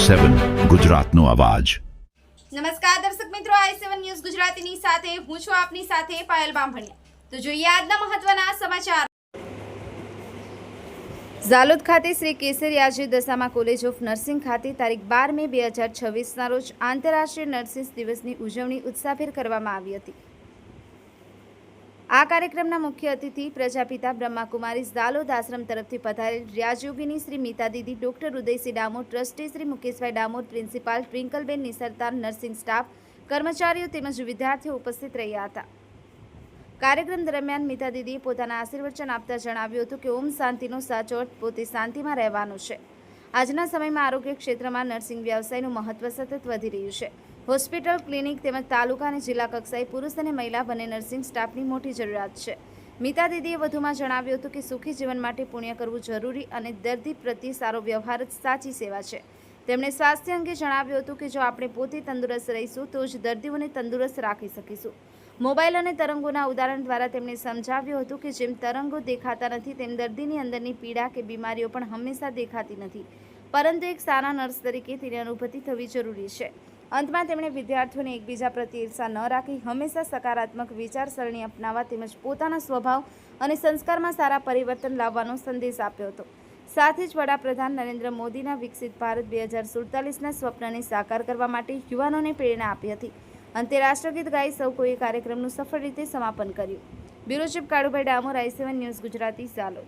i7 ગુજરાતનો અવાજ। નમસ્કાર દર્શક મિત્રો, i7 ન્યૂઝ ગુજરાતીની સાથે હું છું આપની સાથે પાયલ બામભણિયા। તો જોઈએ આજના મહત્વના સમાચાર। ઝાલોદ ખાતે Shri કેસરીયાજી Dashama college of nursing ખાતે તારીખ 12 મે 2026ના રોજ આંતરરાષ્ટ્રીય નર્સિસ દિવસની ઉજવણી ઉત્સાહભેર કરવામાં આવી હતી। આ કાર્યક્રમના મુખ્ય અતિથિ પ્રજાપિતા બ્રહ્માકુમારી ઝાલોદ આશ્રમ તરફથી પધારેલ રાજયોગિની શ્રી મીતા દીદી, ડોક્ટર ઉદયસિંહ ડામોર, ટ્રસ્ટી શ્રી મુકેશભાઈ ડામોર, પ્રિન્સિપાલ ટ્વિંકલબેન નિસરતાર, નર્સિંગ સ્ટાફ, કર્મચારીઓ તેમજ વિદ્યાર્થીઓ ઉપસ્થિત રહ્યા હતા। કાર્યક્રમ દરમિયાન મીતા દીદીએ પોતાના આશીર્વચન આપતા જણાવ્યું હતું કે ઓમ શાંતિનો સાચો અર્થ પોતે શાંતિમાં રહેવાનો છે। આજના સમયમાં આરોગ્ય ક્ષેત્રમાં નર્સિંગ વ્યવસાયનું મહત્વ સતત વધી રહ્યું છે। હોસ્પિટલ, ક્લિનિક તેમજ તાલુકા અને જિલ્લા કક્ષાએ પુરુષ અને મહિલા બંને નર્સિંગ સ્ટાફની મોટી જરૂરિયાત છે। મીતા દીદીએ વધુમાં જણાવ્યું હતું કે સુખી જીવન માટે પુણ્ય કરવું જરૂરી અને દર્દી પ્રત્યે સારો વ્યવહાર જ સાચી સેવા છે। તેમણે સ્વાસ્થ્ય અંગે જણાવ્યું હતું કે જો આપણે પોતે તંદુરસ્ત રહીશું તો જ દર્દીઓને તંદુરસ્ત રાખી શકીશું। મોબાઈલ અને તરંગોના ઉદાહરણ દ્વારા તેમણે સમજાવ્યું હતું કે જેમ તરંગો દેખાતા નથી તેમ દર્દીની અંદરની પીડા કે બીમારીઓ પણ હંમેશા દેખાતી નથી, પરંતુ એક સારા નર્સ તરીકે તેની અનુભૂતિ થવી જરૂરી છે। અંતમાં તેમણે વિદ્યાર્થીઓને એકબીજા પ્રત્યે ઈર્ષા ન રાખી હંમેશા સકારાત્મક વિચારસરણી અપનાવવા તેમજ પોતાના સ્વભાવ અને સંસ્કારમાં સારા પરિવર્તન લાવવાનો સંદેશ આપ્યો હતો। સાથે જ વડાપ્રધાન નરેન્દ્ર મોદીના વિકસિત ભારત 2047ના સ્વપ્નને સાકાર કરવા માટે યુવાનોને પ્રેરણા આપી હતી। અંતે રાષ્ટ્રગીત ગાઈ સૌ કોઈએ કાર્યક્રમનું સફળ રીતે સમાપન કર્યું। Bureau chief Kalubhai Damor, i7 news Gujarati, Jhalod.